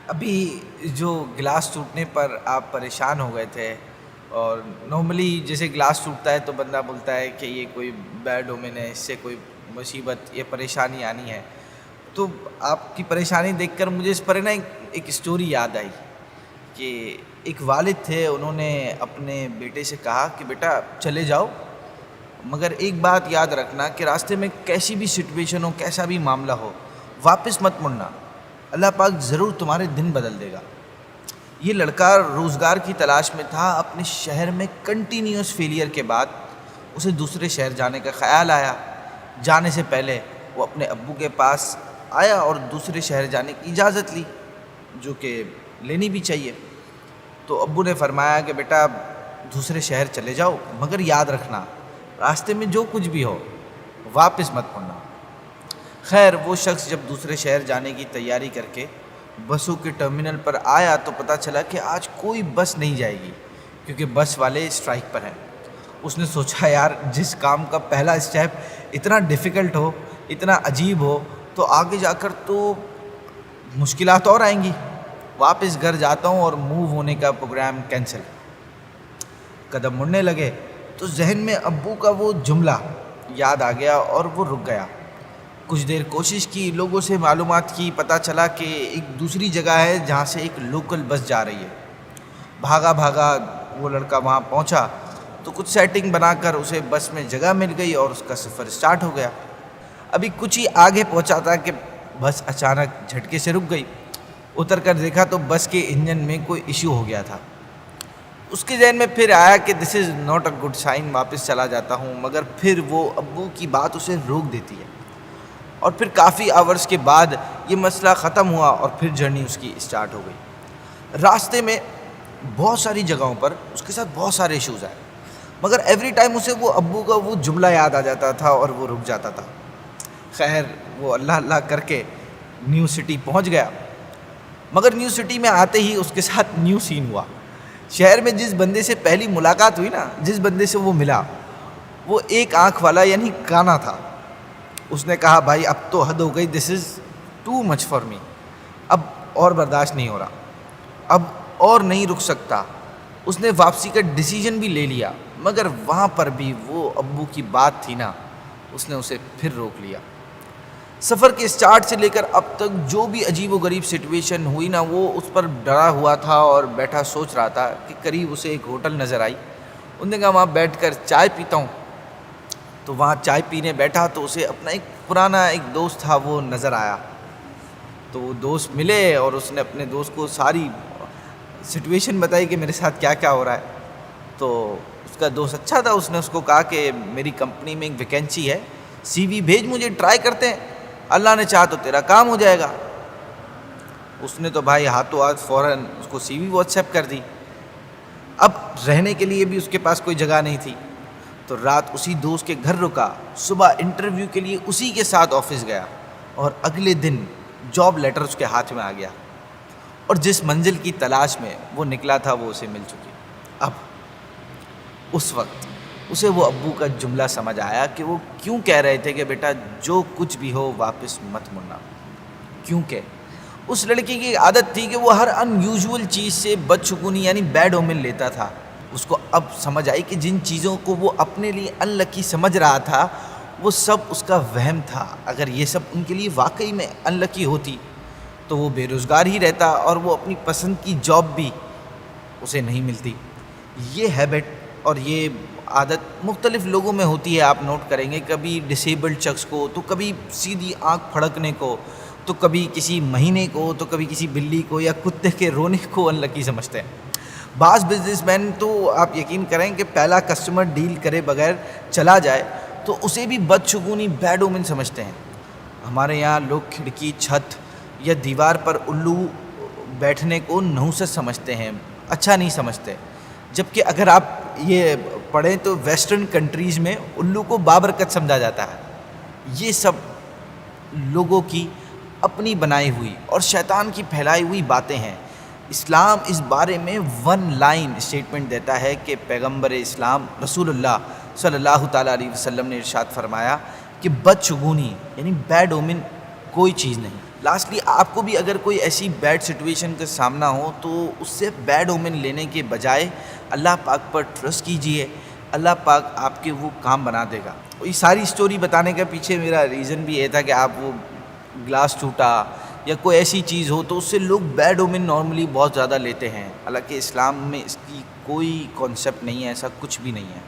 ابھی جو گلاس ٹوٹنے پر آپ پریشان ہو گئے تھے، اور نارملی جیسے گلاس ٹوٹتا ہے تو بندہ بولتا ہے کہ یہ کوئی بیڈ اومن ہے، اس سے کوئی مصیبت یہ پریشانی آنی ہے. تو آپ کی پریشانی دیکھ کر مجھے اس پر نا ایک اسٹوری یاد آئی کہ ایک والد تھے، انہوں نے اپنے بیٹے سے کہا کہ بیٹا چلے جاؤ، مگر ایک بات یاد رکھنا کہ راستے میں کیسی بھی سچویشن ہو، کیسا بھی معاملہ ہو، واپس مت مڑنا. اللہ پاک ضرور تمہارے دن بدل دے گا. یہ لڑکا روزگار کی تلاش میں تھا. اپنے شہر میں کنٹینیوس فیلئر کے بعد اسے دوسرے شہر جانے کا خیال آیا. جانے سے پہلے وہ اپنے ابو کے پاس آیا اور دوسرے شہر جانے کی اجازت لی، جو کہ لینی بھی چاہیے. تو ابو نے فرمایا کہ بیٹا دوسرے شہر چلے جاؤ، مگر یاد رکھنا راستے میں جو کچھ بھی ہو واپس مت مڑنا. خیر وہ شخص جب دوسرے شہر جانے کی تیاری کر کے بسوں کے ٹرمینل پر آیا تو پتہ چلا کہ آج کوئی بس نہیں جائے گی، کیونکہ بس والے اسٹرائک پر ہیں. اس نے سوچا یار جس کام کا پہلا اسٹیپ اتنا ڈیفیکلٹ ہو، اتنا عجیب ہو، تو آگے جا کر تو مشکلات اور آئیں گی. واپس گھر جاتا ہوں اور موو ہونے کا پروگرام کینسل. قدم مڑنے لگے تو ذہن میں ابو کا وہ جملہ یاد آ گیا اور وہ رک گیا. کچھ دیر کوشش کی، لوگوں سے معلومات کی، پتہ چلا کہ ایک دوسری جگہ ہے جہاں سے ایک لوکل بس جا رہی ہے. بھاگا بھاگا وہ لڑکا وہاں پہنچا تو کچھ سیٹنگ بنا کر اسے بس میں جگہ مل گئی اور اس کا سفر سٹارٹ ہو گیا. ابھی کچھ ہی آگے پہنچا تھا کہ بس اچانک جھٹکے سے رک گئی. اتر کر دیکھا تو بس کے انجن میں کوئی ایشو ہو گیا تھا. اس کے ذہن میں پھر آیا کہ this is not a good sign, واپس چلا جاتا ہوں. مگر پھر وہ ابو کی بات اسے روک دیتی ہے. اور پھر کافی آورز کے بعد یہ مسئلہ ختم ہوا اور پھر جرنی اس کی اسٹارٹ ہو گئی. راستے میں بہت ساری جگہوں پر اس کے ساتھ بہت سارے ایشوز آئے، مگر ایوری ٹائم اسے وہ ابو کا وہ جملہ یاد آ جاتا تھا اور وہ رک جاتا تھا. خیر وہ اللہ اللہ کر کے نیو سٹی پہنچ گیا. مگر نیو سٹی میں آتے ہی اس کے ساتھ نیو سین ہوا. شہر میں جس بندے سے پہلی ملاقات ہوئی نا، جس بندے سے وہ ملا، وہ ایک آنکھ والا یعنی کانا تھا. اس نے کہا بھائی اب تو حد ہو گئی، دس از ٹو مچ فار می، اب اور برداشت نہیں ہو رہا، اب اور نہیں رک سکتا. اس نے واپسی کا ڈیسیجن بھی لے لیا، مگر وہاں پر بھی وہ ابو کی بات تھی نا، اس نے اسے پھر روک لیا. سفر کے اسٹارٹ سے لے کر اب تک جو بھی عجیب و غریب سچویشن ہوئی نا، وہ اس پر ڈرا ہوا تھا اور بیٹھا سوچ رہا تھا کہ قریب اسے ایک ہوٹل نظر آئی. انہوں نے کہا وہاں بیٹھ کر چائے پیتا ہوں. تو وہاں چائے پینے بیٹھا تو اسے اپنا ایک پرانا ایک دوست تھا وہ نظر آیا. تو وہ دوست ملے اور اس نے اپنے دوست کو ساری سچویشن بتائی کہ میرے ساتھ کیا کیا ہو رہا ہے. تو اس کا دوست اچھا تھا، اس نے اس کو کہا کہ میری کمپنی میں ایک ویکینسی ہے، سی وی بھیج، مجھے ٹرائی کرتے ہیں، اللہ نے چاہا تو تیرا کام ہو جائے گا. اس نے تو بھائی ہاتھوں ہاتھ فوراً اس کو سی وی واٹس ایپ کر دی. اب رہنے کے لیے بھی اس کے پاس کوئی جگہ نہیں تھی، تو رات اسی دوست کے گھر رکا. صبح انٹرویو کے لیے اسی کے ساتھ آفس گیا اور اگلے دن جاب لیٹر اس کے ہاتھ میں آ گیا. اور جس منزل کی تلاش میں وہ نکلا تھا وہ اسے مل چکی. اب اس وقت اسے وہ ابو کا جملہ سمجھ آیا کہ وہ کیوں کہہ رہے تھے کہ بیٹا جو کچھ بھی ہو واپس مت مڑنا. کیونکہ اس لڑکی کی عادت تھی کہ وہ ہر ان یوزول چیز سے بدشگونی یعنی بیڈ اومن لیتا تھا. اس کو اب سمجھ آئی کہ جن چیزوں کو وہ اپنے لیے ان لکی سمجھ رہا تھا وہ سب اس کا وہم تھا. اگر یہ سب ان کے لیے واقعی میں ان لکی ہوتی تو وہ بے روزگار ہی رہتا اور وہ اپنی پسند کی جاب بھی اسے نہیں ملتی. یہ ہیبٹ اور یہ عادت مختلف لوگوں میں ہوتی ہے. آپ نوٹ کریں گے کبھی ڈسیبلڈ شخص کو، تو کبھی سیدھی آنکھ پھڑکنے کو، تو کبھی کسی مہینے کو، تو کبھی کسی بلی کو یا کتے کے رونے کو ان لکی سمجھتے ہیں. بعض بزنس مین تو آپ یقین کریں کہ پہلا کسٹمر ڈیل کرے بغیر چلا جائے تو اسے بھی بدشگونی بیڈ اومن سمجھتے ہیں. ہمارے یہاں لوگ کھڑکی، چھت یا دیوار پر الو بیٹھنے کو نحوست سمجھتے ہیں، اچھا نہیں سمجھتے. جبکہ اگر آپ یہ پڑھیں تو ویسٹرن کنٹریز میں الو کو بابرکت سمجھا جاتا ہے. یہ سب لوگوں کی اپنی بنائی ہوئی اور شیطان کی پھیلائی ہوئی باتیں ہیں. اسلام اس بارے میں ون لائن اسٹیٹمنٹ دیتا ہے کہ پیغمبر اسلام رسول اللہ صلی اللہ تعالیٰ علیہ وسلم نے ارشاد فرمایا کہ بدشگونی یعنی بیڈ اومن کوئی چیز نہیں. لاسٹلی آپ کو بھی اگر کوئی ایسی بیڈ سچویشن کا سامنا ہو تو اس سے بیڈ اومن لینے کے بجائے اللہ پاک پر ٹرسٹ کیجئے، اللہ پاک آپ کے وہ کام بنا دے گا. یہ ساری اسٹوری بتانے کا پیچھے میرا ریزن بھی یہ تھا کہ آپ وہ گلاس ٹوٹا یا کوئی ایسی چیز ہو تو اس سے لوگ بیڈ اومن نارملی بہت زیادہ لیتے ہیں، حالانکہ اسلام میں اس کی کوئی کانسیپٹ نہیں ہے، ایسا کچھ بھی نہیں ہے.